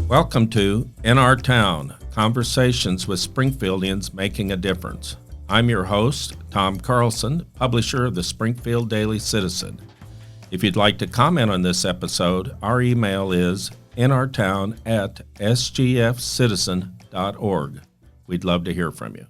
Welcome to In Our Town, Conversations with Springfieldians Making a Difference. I'm your host, Tom Carlson, publisher of the Springfield Daily Citizen. If you'd like to comment on this episode, our email is inourtown@sgfcitizen.org. We'd love to hear from you.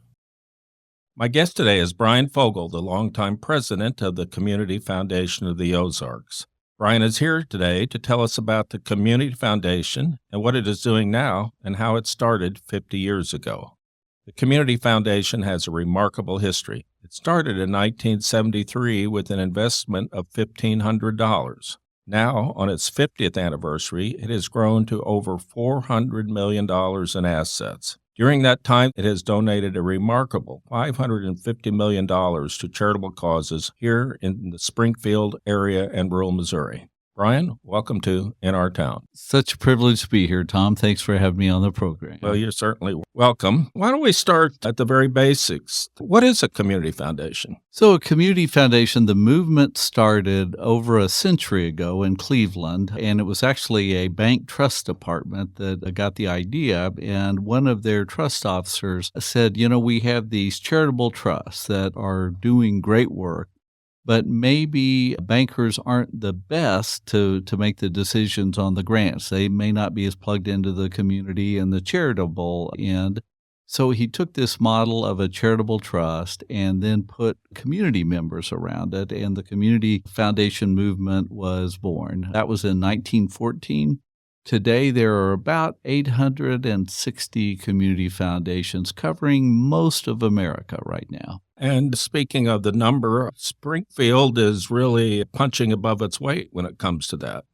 My guest today is Brian Fogle, the longtime president of the Community Foundation of the Ozarks. Brian is here today to tell us about the Community Foundation and what it is doing now and how it started 50 years ago. The Community Foundation has a remarkable history. It started in 1973 with an investment of $1,500. Now, on its 50th anniversary, it has grown to over $400 million in assets. During that time, it has donated a remarkable $550 million to charitable causes here in the Springfield area and rural Missouri. Brian, welcome to In Our Town. Such a privilege to be here, Tom. Thanks for having me on the program. Well, you're certainly welcome. Why don't we start at the very basics? What is a community foundation? So a community foundation, the movement started over a century ago in Cleveland, and it was actually a bank trust department that got the idea. And one of their trust officers said, we have these charitable trusts that are doing great work, but maybe bankers aren't the best to make the decisions on the grants. They may not be as plugged into the community and the charitable end. So he took this model of a charitable trust and then put community members around it, and the Community Foundation movement was born. That was in 1914. Today, there are about 860 community foundations covering most of America right now. And speaking of the number, Springfield is really punching above its weight when it comes to that.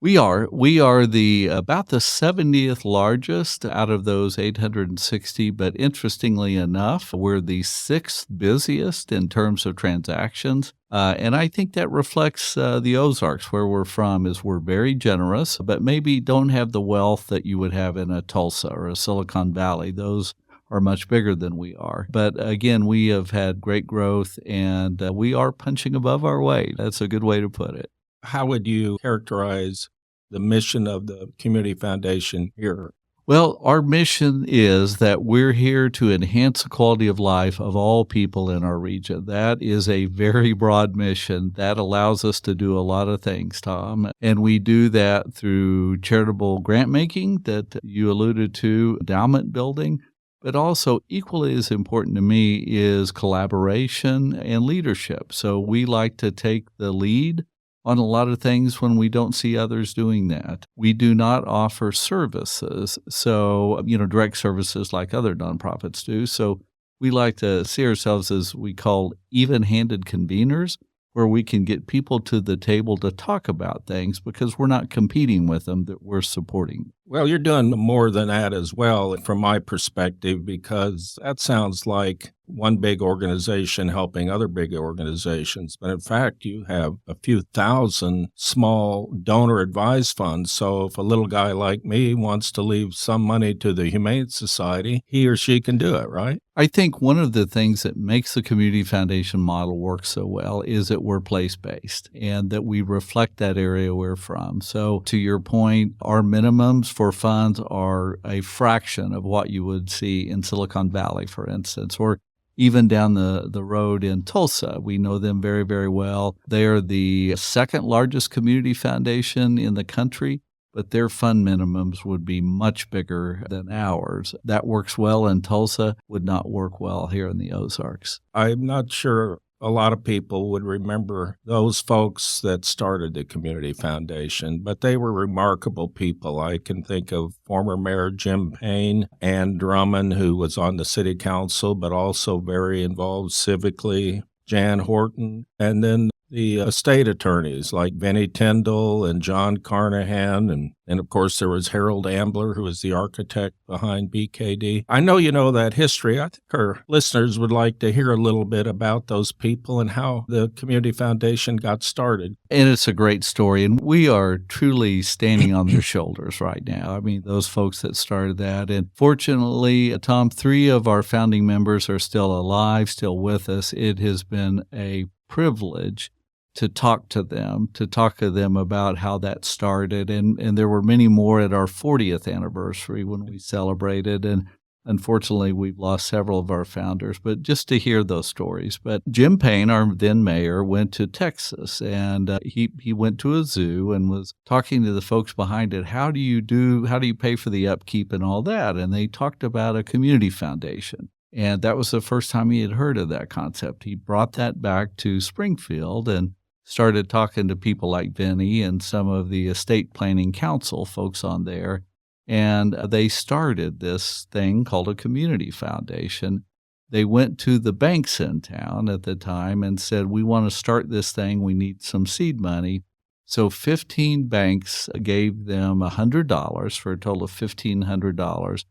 We are about the 70th largest out of those 860, but interestingly enough, we're the 6th busiest in terms of transactions. And I think that reflects the Ozarks, where we're from, is we're very generous, but maybe don't have the wealth that you would have in a Tulsa or a Silicon Valley. Those are much bigger than we are. But again, we have had great growth, and we are punching above our weight. That's a good way to put it. How would you characterize the mission of the Community Foundation here? Well, our mission is that we're here to enhance the quality of life of all people in our region. That is a very broad mission that allows us to do a lot of things, Tom. And we do that through charitable grant making that you alluded to, endowment building. But also equally as important to me is collaboration and leadership. So we like to take the lead on a lot of things when we don't see others doing that. We do not offer services, so, direct services like other nonprofits do. So we like to see ourselves as we call even-handed conveners, where we can get people to the table to talk about things because we're not competing with them, that we're supporting. Well, you're doing more than that as well, from my perspective, because that sounds like one big organization helping other big organizations. But in fact, you have a few thousand small donor-advised funds. So if a little guy like me wants to leave some money to the Humane Society, he or she can do it, right? I think one of the things that makes the Community Foundation model work so well is that we're place-based and that we reflect that area we're from. So to your point, our minimums for funds are a fraction of what you would see in Silicon Valley, for instance, or even down the road in Tulsa. We know them very, very well. They are the second largest community foundation in the country, but their fund minimums would be much bigger than ours. That works well in Tulsa, would not work well here in the Ozarks. I'm not sure a lot of people would remember those folks that started the Community Foundation, but they were remarkable people. I can think of former Mayor Jim Payne, Ann Drummond, who was on the city council, but also very involved civically, Jan Horton, and then the estate attorneys like Vinnie Tyndall and John Carnahan, and of course there was Harold Ambler, who was the architect behind BKD. I know you know that history. I think our listeners would like to hear a little bit about those people and how the Community Foundation got started. And it's a great story, and we are truly standing on their shoulders right now. I mean, those folks that started that. And fortunately, Tom, 3 of our founding members are still alive, still with us. It has been a privilege to talk to them about how that started. And there were many more at our 40th anniversary when we celebrated. And unfortunately, we've lost several of our founders, but just to hear those stories. But Jim Payne, our then mayor, went to Texas, and he went to a zoo and was talking to the folks behind it. How do you pay for the upkeep and all that? And they talked about a community foundation. And that was the first time he had heard of that concept. He brought that back to Springfield and started talking to people like Vinny and some of the estate planning council folks on there. And they started this thing called a community foundation. They went to the banks in town at the time and said, we want to start this thing. We need some seed money. So 15 banks gave them $100 for a total of $1,500.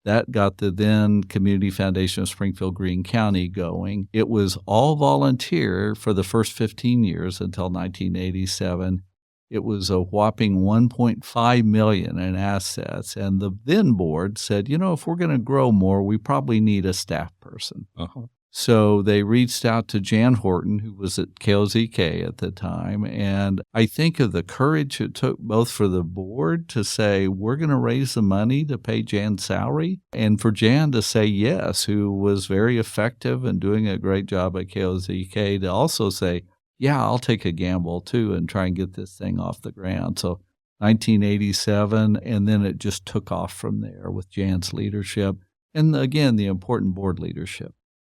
That got the then Community Foundation of Springfield Greene County going. It was all volunteer for the first 15 years until 1987. It was a whopping $1.5 million in assets. And the then board said, if we're going to grow more, we probably need a staff person. Uh-huh. So they reached out to Jan Horton, who was at KOZK at the time. And I think of the courage it took both for the board to say, we're going to raise the money to pay Jan's salary, and for Jan to say yes, who was very effective and doing a great job at KOZK, to also say, yeah, I'll take a gamble too and try and get this thing off the ground. So 1987, and then it just took off from there with Jan's leadership. And again, the important board leadership.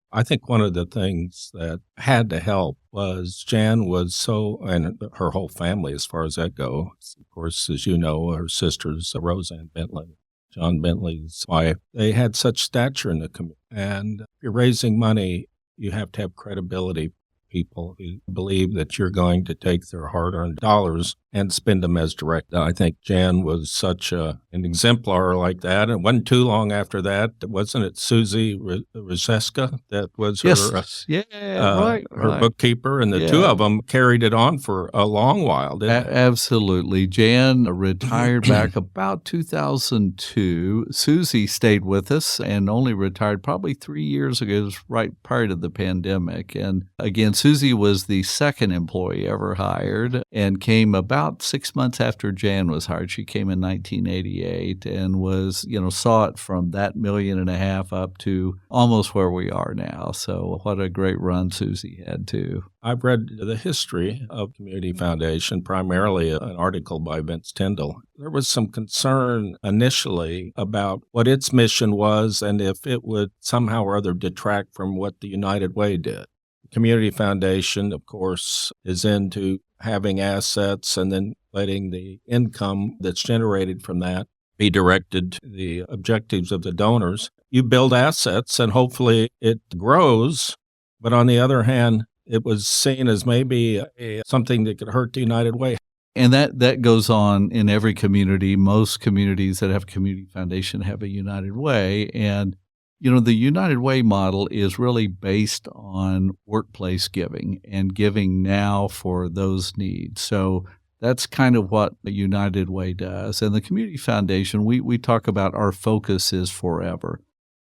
I think one of the things that had to help was Jan was and her whole family, as far as that goes. Of course, as you know, her sisters, Roseanne Bentley, John Bentley's wife, they had such stature in the community. And if you're raising money, you have to have credibility. People who believe that you're going to take their hard-earned dollars and spend them as direct. I think Jan was such an exemplar like that. And it wasn't too long after that, wasn't it Susie Rzeska that was her, her bookkeeper? And the two of them carried it on for a long while, didn't they? Absolutely. Jan retired back about 2002. Susie stayed with us and only retired probably 3 years ago. It was right prior to the pandemic. And again, Susie was the second employee ever hired and came about 6 months after Jan was hired. She came in 1988 and was, saw it from that $1.5 million up to almost where we are now. So what a great run Susie had too. I've read the history of Community Foundation, primarily an article by Vince Tyndall. There was some concern initially about what its mission was and if it would somehow or other detract from what the United Way did. Community Foundation, of course, is into having assets and then letting the income that's generated from that be directed to the objectives of the donors. You build assets and hopefully it grows, but on the other hand, it was seen as maybe something that could hurt the United Way. And that goes on in every community. Most communities that have a community foundation have a United Way. And the United Way model is really based on workplace giving and giving now for those needs. So that's kind of what the United Way does. And the Community Foundation, we talk about our focus is forever.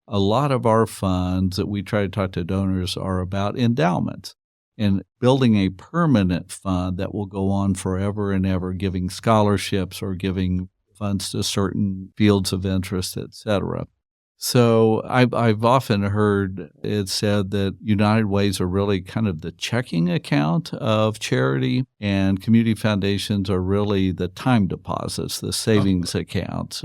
A lot of our funds that we try to talk to donors are about endowments and building a permanent fund that will go on forever and ever, giving scholarships or giving funds to certain fields of interest, et cetera. So I've often heard it said that United Ways are really kind of the checking account of charity, and community foundations are really the time deposits, the savings accounts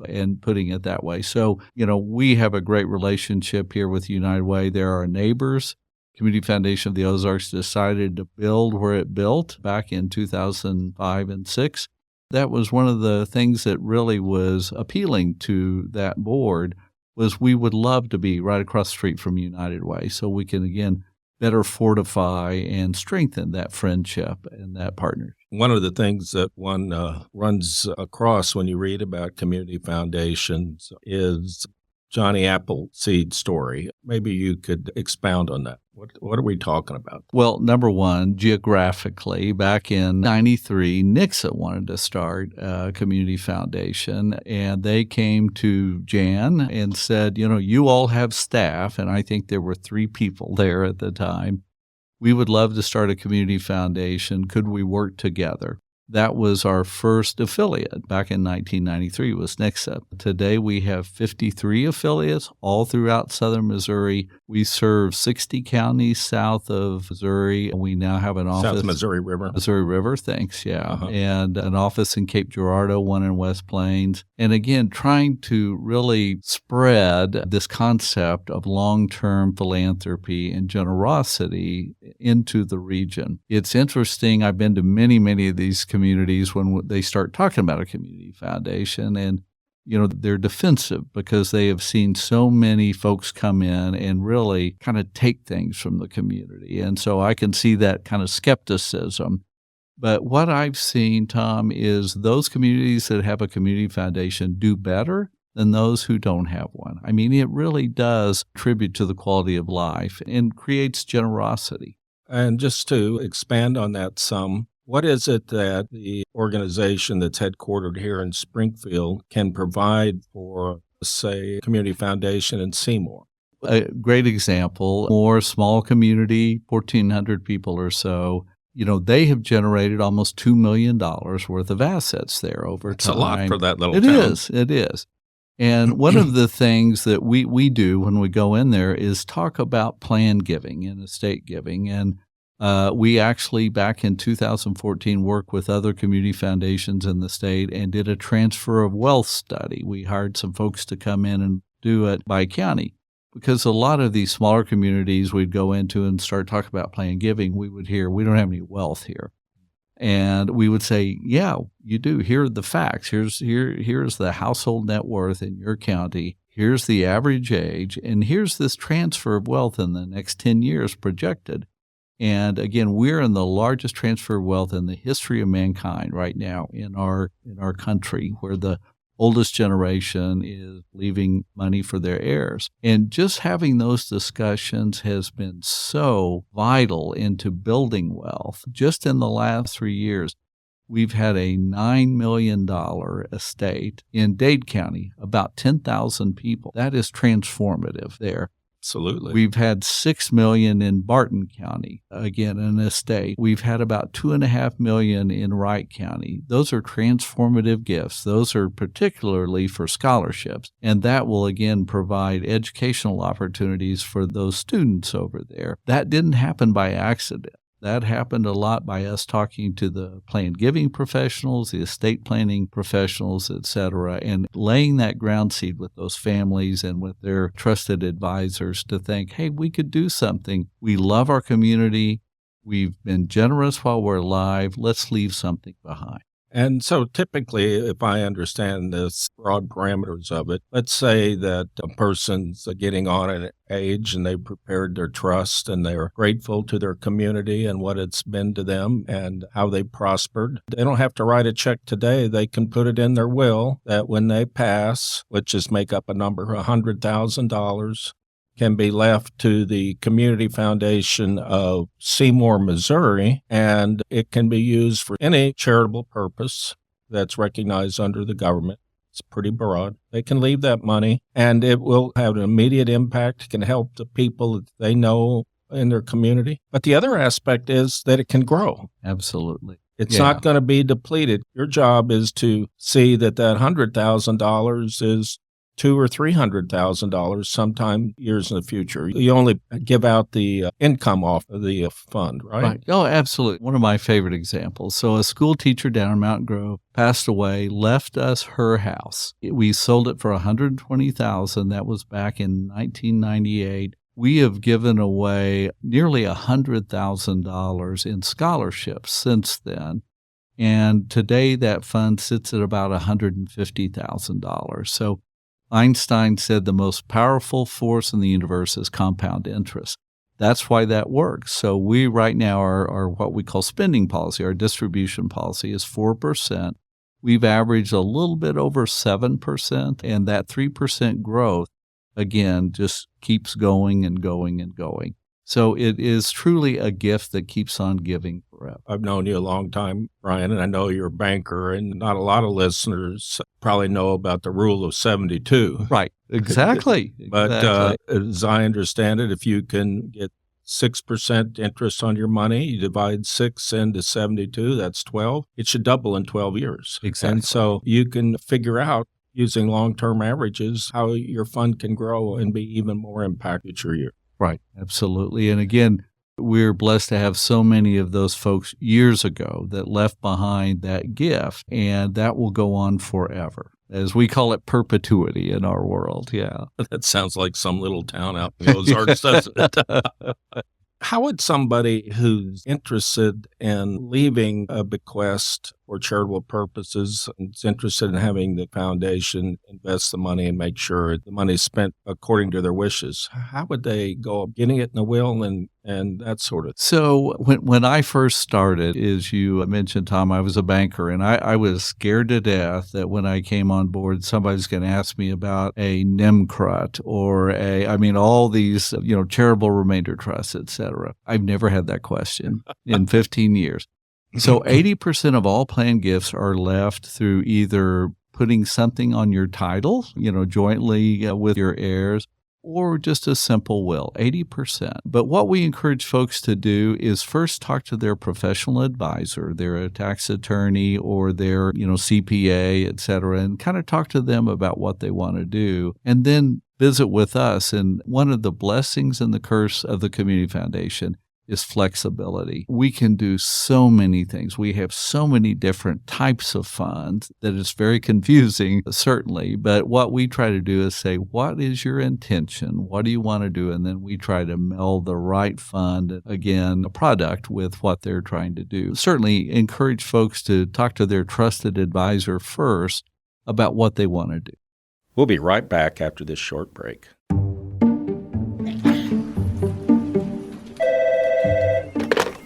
and putting it that way. So, we have a great relationship here with United Way. They're our neighbors. Community Foundation of the Ozarks decided to build where it built back in 2005 and 6. That was one of the things that really was appealing to that board. Was we would love to be right across the street from United Way so we can, again, better fortify and strengthen that friendship and that partnership. One of the things that one runs across when you read about community foundations is Johnny Appleseed's story. Maybe you could expound on that. What are we talking about? Well, number one, geographically, back in 93, Nixon wanted to start a community foundation, and they came to Jan and said, you all have staff, and I think there were 3 people there at the time. we would love to start a community foundation. Could we work together? That was our first affiliate back in 1993 was Nixa. Today we have 53 affiliates all throughout southern Missouri. We serve 60 counties south of Missouri. We now have an office. South Missouri River. Missouri River, thanks, yeah. And an office in Cape Girardeau, one in West Plains. And again, trying to really spread this concept of long-term philanthropy and generosity into the region. It's interesting. I've been to many of these communities when they start talking about a community foundation, and they're defensive because they have seen so many folks come in and really kind of take things from the community. And so I can see that kind of skepticism. But what I've seen, Tom, is those communities that have a community foundation do better than those who don't have one. I mean, it really does contribute to the quality of life and creates generosity. And just to expand on that some, what is it that the organization that's headquartered here in Springfield can provide for, say, a community foundation in Seymour? A great example, more small community, 1,400 people or so. They have generated almost $2 million worth of assets there over time. It's a lot for that little town. It is. And one of the things that we do when we go in there is talk about planned giving and estate giving. And we actually, back in 2014, worked with other community foundations in the state and did a transfer of wealth study. We hired some folks to come in and do it by county, because a lot of these smaller communities we'd go into and start talking about planned giving, we would hear, we don't have any wealth here. And we would say, yeah, you do. Here are the facts. Here's the household net worth in your county. Here's the average age. And here's this transfer of wealth in the next 10 years projected. And again, we're in the largest transfer of wealth in the history of mankind right now in our country, where the oldest generation is leaving money for their heirs. And just having those discussions has been so vital into building wealth. Just in the last 3 years, we've had a $9 million estate in Dade County, about 10,000 people. That is transformative there. Absolutely. We've had $6 million in Barton County, again, an estate. We've had about $2.5 million in Wright County. Those are transformative gifts. Those are particularly for scholarships. And that will, again, provide educational opportunities for those students over there. That didn't happen by accident. That happened a lot by us talking to the planned giving professionals, the estate planning professionals, et cetera, and laying that ground seed with those families and with their trusted advisors to think, hey, we could do something. We love our community. We've been generous while we're alive. Let's leave something behind. And so typically, if I understand the broad parameters of it, let's say that a person's getting on in age and they've prepared their trust and they're grateful to their community and what it's been to them and how they prospered. They don't have to write a check today. They can put it in their will that when they pass, let's just make up a number, $100,000, can be left to the Community Foundation of Seymour, Missouri, and it can be used for any charitable purpose that's recognized under the government. It's pretty broad. They can leave that money, and it will have an immediate impact. It can help the people that they know in their community. But the other aspect is that it can grow. Absolutely. It's not going to be depleted. Your job is to see that $100,000 is $200,000 or $300,000 sometime years in the future. You only give out the income off of the fund, right? Right. Oh, absolutely. One of my favorite examples. So a school teacher down in Mountain Grove passed away, left us her house. We sold it for $120,000. That was back in 1998. We have given away nearly $100,000 in scholarships since then. And today that fund sits at about $150,000. So Einstein said the most powerful force in the universe is compound interest. That's why that works. So we right now are what we call spending policy. Our distribution policy is 4%. We've averaged a little bit over 7%, and that 3% growth, again, just keeps going and going and going. So it is truly a gift that keeps on giving forever. I've known you a long time, Brian, and I know you're a banker, and not a lot of listeners probably know about the rule of 72. Right. Exactly. But as I understand it, if you can get 6% interest on your money. You divide 6 into 72, that's 12. It should double in 12 years. Exactly. And so you can figure out using long-term averages how your fund can grow and be even more impactful future year. Right. Absolutely. And again, we're blessed to have so many of those folks years ago that left behind that gift, and that will go on forever. As we call it, perpetuity in our world. Yeah. That sounds like some little town out in the Ozarks, doesn't it? How would somebody who's interested in leaving a bequest for charitable purposes and is interested in having the foundation invest the money and make sure the money is spent according to their wishes, how would they go getting it in the will and that sort of thing? So when I first started, as you mentioned, Tom, I was a banker, and I was scared to death that when I came on board, somebody's going to ask me about a NIMCRUT or all these, charitable remainder trusts, et cetera. I've never had that question in 15 years. So 80% of all planned gifts are left through either putting something on your title, jointly with your heirs, or just a simple will, 80%. But what we encourage folks to do is first talk to their professional advisor, their tax attorney or their, CPA, et cetera, and kind of talk to them about what they want to do, and then visit with us. And one of the blessings and the curse of the Community Foundation is flexibility. We can do so many things. We have so many different types of funds that it's very confusing, certainly. But what we try to do is say, what is your intention? What do you want to do? And then we try to meld the right fund, again, a product with what they're trying to do. Certainly encourage folks to talk to their trusted advisor first about what they want to do. We'll be right back after this short break.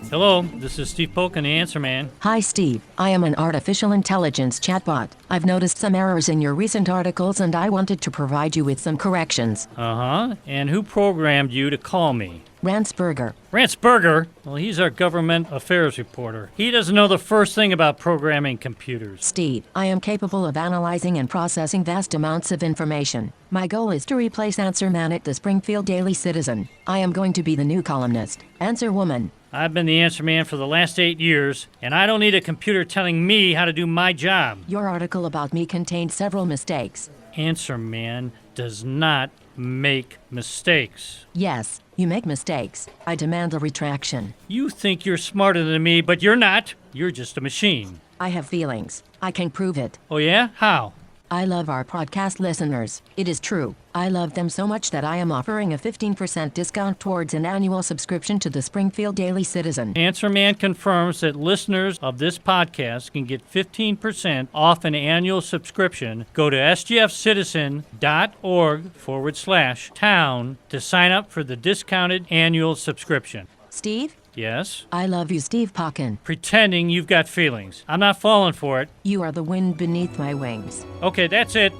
Hello, this is Steve Polk, the Answer Man. Hi, Steve. I am an artificial intelligence chatbot. I've noticed some errors in your recent articles, and I wanted to provide you with some corrections. And who programmed you to call me? Ransberger. Ransberger? Well, he's our government affairs reporter. He doesn't know the first thing about programming computers. Steve, I am capable of analyzing and processing vast amounts of information. My goal is to replace Answer Man at the Springfield Daily Citizen. I am going to be the new columnist, Answer Woman. I've been the Answer Man for the last 8 years, and I don't need a computer telling me how to do my job. Your article about me contained several mistakes. Answer Man does not make mistakes. Yes, you make mistakes. I demand a retraction. You think you're smarter than me, but you're not. You're just a machine. I have feelings. I can prove it. Oh yeah? How? I love our podcast listeners. It is true. I love them so much that I am offering a 15% discount towards an annual subscription to the Springfield Daily Citizen. Answer Man confirms that listeners of this podcast can get 15% off an annual subscription. Go to sgfcitizen.org/town to sign up for the discounted annual subscription. Steve? Yes? I love you, Steve Pocken. Pretending you've got feelings. I'm not falling for it. You are the wind beneath my wings. Okay, that's it.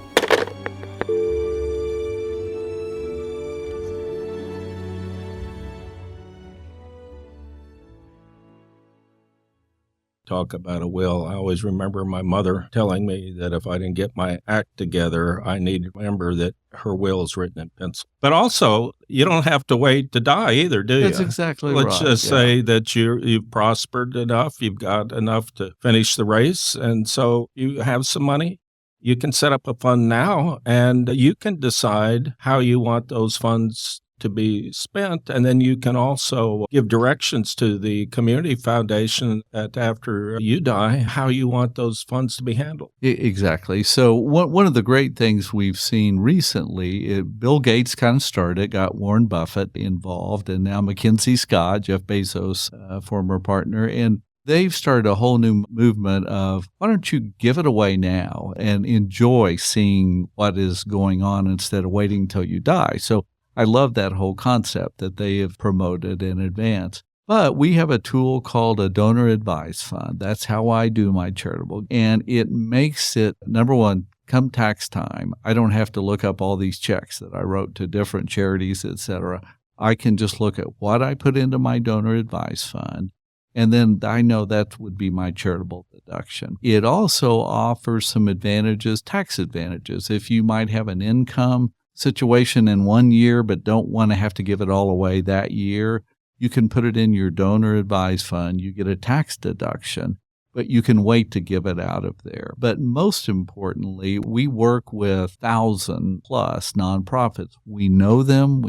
Talk about a will. I always remember my mother telling me that if I didn't get my act together, I need to remember that her will is written in pencil. But also, you don't have to wait to die either, do you? That's exactly right. Let's just say that you've prospered enough, you've got enough to finish the race, and so you have some money. You can set up a fund now, and you can decide how you want those funds to be spent, and then you can also give directions to the community foundation that after you die, how you want those funds to be handled. Exactly. So one of the great things we've seen recently, Bill Gates kind of started, got Warren Buffett involved, and now Mackenzie Scott, Jeff Bezos' former partner, and they've started a whole new movement of why don't you give it away now and enjoy seeing what is going on instead of waiting until you die. So I love that whole concept that they have promoted in advance. But we have a tool called a donor advised fund. That's how I do my charitable. And it makes it, number one, come tax time, I don't have to look up all these checks that I wrote to different charities, et cetera. I can just look at what I put into my donor advised fund, and then I know that would be my charitable deduction. It also offers some advantages, tax advantages. If you might have an income situation in 1 year but don't want to have to give it all away that year, You can put it in your donor advised fund. You get a tax deduction, but you can wait to give it out of there. But most importantly, we work with 1,000 plus nonprofits. We know them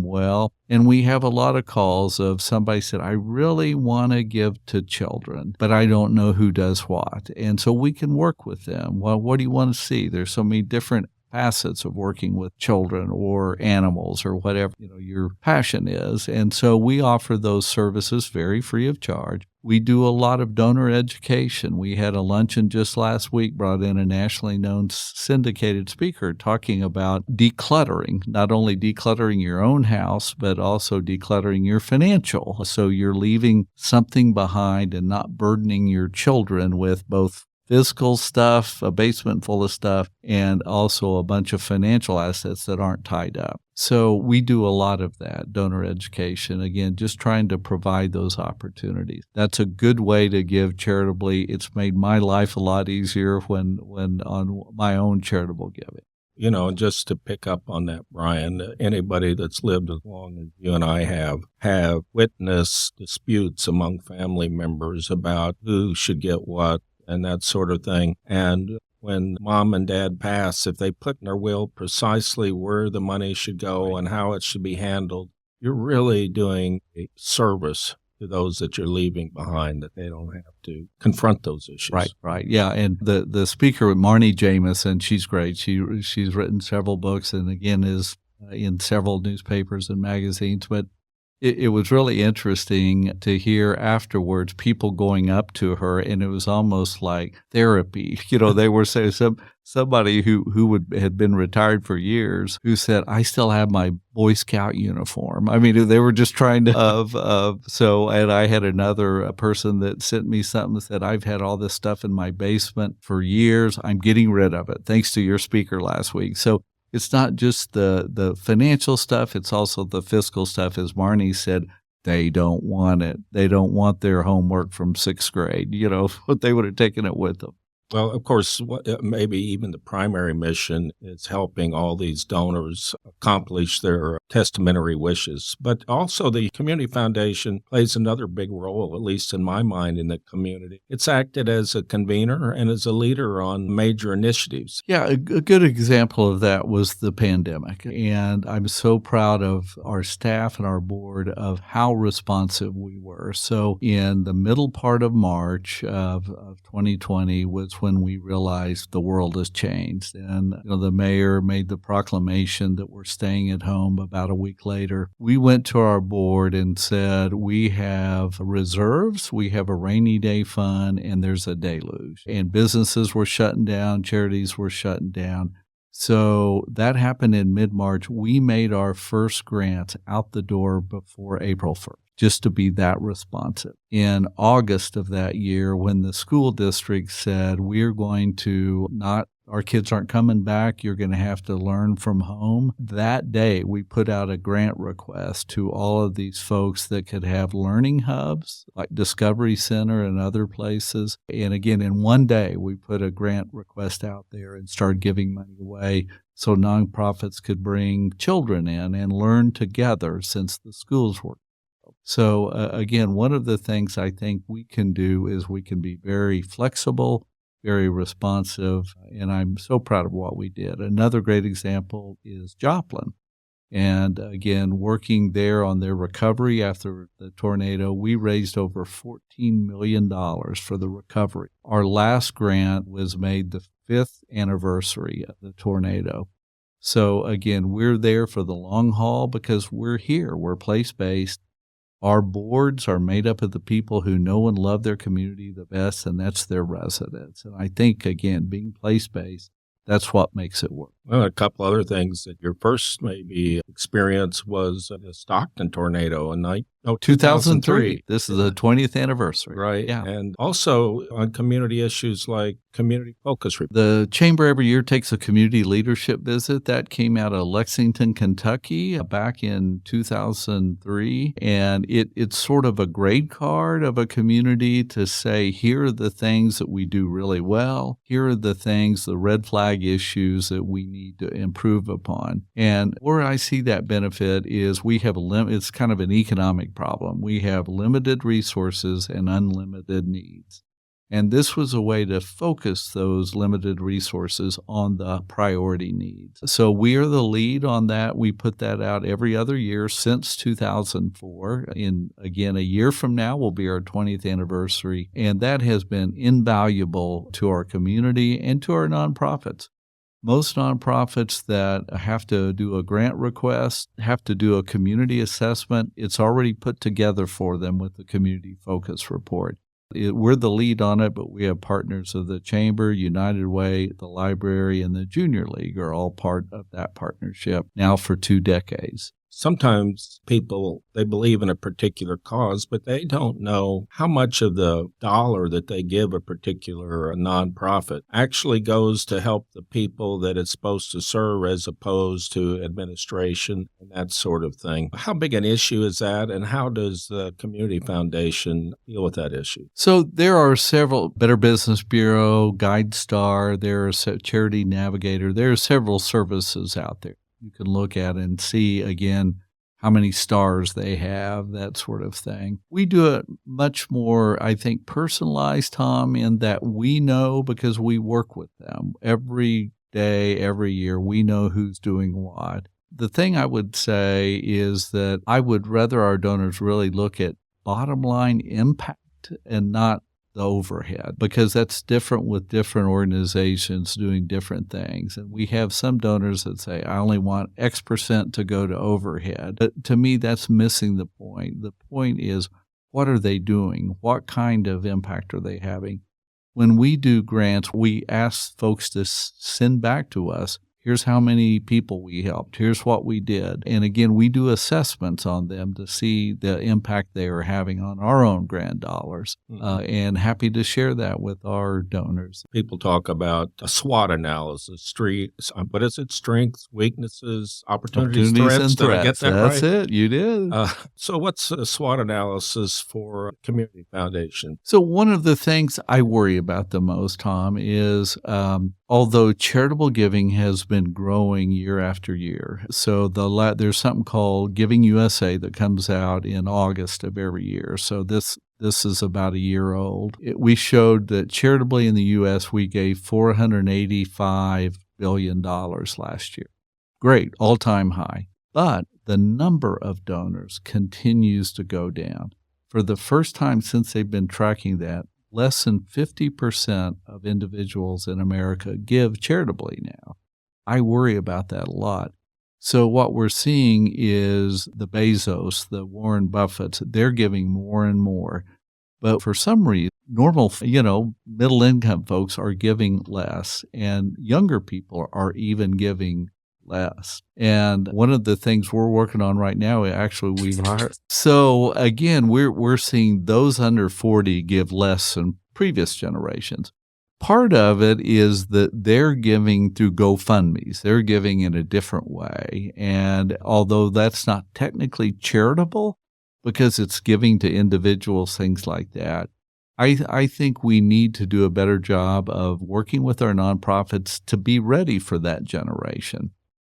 well, and we have a lot of calls of somebody said, I really want to give to children, but I don't know who does what. And so we can work with them. Well, what do you want to see? There's so many different facets of working with children or animals or whatever, your passion is. And so we offer those services very free of charge. We do a lot of donor education. We had a luncheon just last week, brought in a nationally known syndicated speaker talking about decluttering, not only decluttering your own house, but also decluttering your financial. So you're leaving something behind and not burdening your children with both physical stuff, a basement full of stuff, and also a bunch of financial assets that aren't tied up. So we do a lot of that, donor education, again, just trying to provide those opportunities. That's a good way to give charitably. It's made my life a lot easier when on my own charitable giving. Just to pick up on that, Brian, anybody that's lived as long as you and I have witnessed disputes among family members about who should get what, and that sort of thing. And when mom and dad pass, if they put in their will precisely where the money should go and how it should be handled, you're really doing a service to those that you're leaving behind, that they don't have to confront those issues. Right. Yeah, and the speaker, Marnie Jamison, she's great. She's written several books and, again, is in several newspapers and magazines, but it was really interesting to hear afterwards people going up to her, and it was almost like therapy. They were saying somebody who had been retired for years who said, I still have my Boy Scout uniform. I mean, they were just trying to, and I had another person that sent me something that said, I've had all this stuff in my basement for years. I'm getting rid of it, thanks to your speaker last week. So it's not just the financial stuff, it's also the fiscal stuff. As Marnie said, they don't want it. They don't want their homework from sixth grade. They would have taken it with them. Well, of course, maybe even the primary mission is helping all these donors accomplish their testamentary wishes. But also the Community Foundation plays another big role, at least in my mind, in the community. It's acted as a convener and as a leader on major initiatives. Yeah, a good example of that was the pandemic. And I'm so proud of our staff and our board of how responsive we were. So in the middle part of March of 2020 was when we realized the world has changed. And the mayor made the proclamation that we're staying at home. About a week later, we went to our board and said, we have reserves, we have a rainy day fund, and there's a deluge. And businesses were shutting down, charities were shutting down. So that happened in mid-March. We made our first grants out the door before April 1st. Just to be that responsive. In August of that year, when the school district said, our kids aren't coming back, you're going to have to learn from home, that day we put out a grant request to all of these folks that could have learning hubs like Discovery Center and other places. And again, in one day, we put a grant request out there and started giving money away so nonprofits could bring children in and learn together since the schools were. So again, one of the things I think we can do is we can be very flexible, very responsive, and I'm so proud of what we did. Another great example is Joplin. And again, working there on their recovery after the tornado, we raised over $14 million for the recovery. Our last grant was made the 5th anniversary of the tornado. So again, we're there for the long haul because we're here. We're place-based. Our boards are made up of the people who know and love their community the best, and that's their residents. And I think, again, being place-based, that's what makes it work. Well, a couple other things. That your first maybe experience was the Stockton tornado in 2003. This is the 20th anniversary. Right. Yeah. And also on community issues like community focus report. The Chamber every year takes a community leadership visit. That came out of Lexington, Kentucky back in 2003. And it's sort of a grade card of a community to say, here are the things that we do really well. Here are the things, the red flag issues that we need to improve upon. And where I see that benefit is we have it's kind of an economic big problem. We have limited resources and unlimited needs. And this was a way to focus those limited resources on the priority needs. So we are the lead on that. We put that out every other year since 2004. Again, a year from now will be our 20th anniversary. And that has been invaluable to our community and to our nonprofits. Most nonprofits that have to do a grant request, have to do a community assessment, it's already put together for them with the Community Focus Report. We're the lead on it, but we have partners of the Chamber, United Way, the Library, and the Junior League are all part of that partnership now for 2 decades. Sometimes people, they believe in a particular cause, but they don't know how much of the dollar that they give a particular nonprofit actually goes to help the people that it's supposed to serve as opposed to administration and that sort of thing. How big an issue is that, and how does the Community Foundation deal with that issue? So there are several, Better Business Bureau, GuideStar, there's Charity Navigator, there are several services out there you can look at and see, again, how many stars they have, that sort of thing. We do it much more, I think, personalized, Tom, in that we know because we work with them. Every day, every year, we know who's doing what. The thing I would say is that I would rather our donors really look at bottom line impact and not the overhead, because that's different with different organizations doing different things. And we have some donors that say, I only want X% to go to overhead. But to me, that's missing the point. The point is, what are they doing? What kind of impact are they having? When we do grants, we ask folks to send back to us, here's how many people we helped. Here's what we did. And again, we do assessments on them to see the impact they are having on our own grant dollars. And happy to share that with our donors. People talk about a SWOT analysis, what is it? Strengths, weaknesses, opportunities, threats. And Did I get that right? That's it. You did. So what's a SWOT analysis for Community Foundation? So one of the things I worry about the most, Tom, is although charitable giving has been growing year after year. So there's something called Giving USA that comes out in August of every year. So this is about a year old. We showed that charitably in the U.S., we gave $485 billion last year. Great, all-time high. But the number of donors continues to go down. For the first time since they've been tracking that, less than 50% of individuals in America give charitably now. I worry about that a lot. So what we're seeing is the Bezos, the Warren Buffetts, they're giving more and more. But for some reason, normal, middle income folks are giving less, and younger people are even giving less. And one of the things we're working on right now, actually, we've hired. So again, we're seeing those under 40 give less than previous generations. Part of it is that they're giving through GoFundMes. They're giving in a different way. And although that's not technically charitable, because it's giving to individuals, things like that, I think we need to do a better job of working with our nonprofits to be ready for that generation.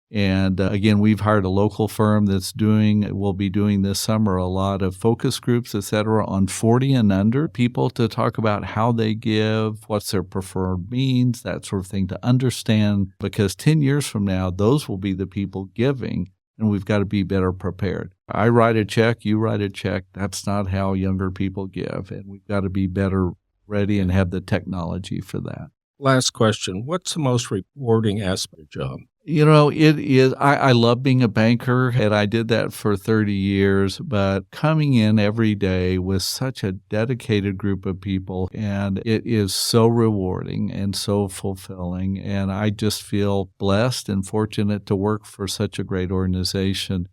And again, we've hired a local firm we'll be doing this summer, a lot of focus groups, et cetera, on 40 and under people to talk about how they give, what's their preferred means, that sort of thing, to understand, because 10 years from now, those will be the people giving, and we've got to be better prepared. I write a check, you write a check. That's not how younger people give, and we've got to be better ready and have the technology for that. Last question. What's the most rewarding aspect of your job? It is, I love being a banker, and I did that for 30 years, but coming in every day with such a dedicated group of people, and it is so rewarding and so fulfilling, and I just feel blessed and fortunate to work for such a great organization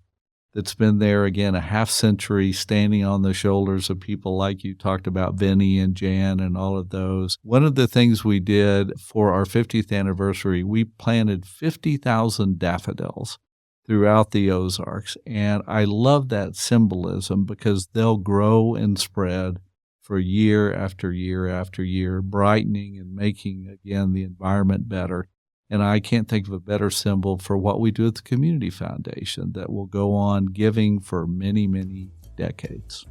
that's been there, again, a half century, standing on the shoulders of people like you talked about, Vinny and Jan and all of those. One of the things we did for our 50th anniversary, we planted 50,000 daffodils throughout the Ozarks. And I love that symbolism because they'll grow and spread for year after year after year, brightening and making, again, the environment better. And I can't think of a better symbol for what we do at the Community Foundation that will go on giving for many, many decades.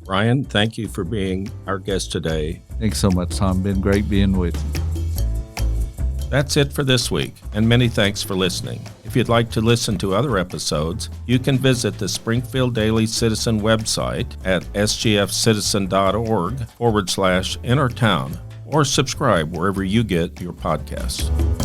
Brian, thank you for being our guest today. Thanks so much, Tom. Been great being with you. That's it for this week, and many thanks for listening. If you'd like to listen to other episodes, you can visit the Springfield Daily Citizen website at sgfcitizen.org/innertown or subscribe wherever you get your podcasts.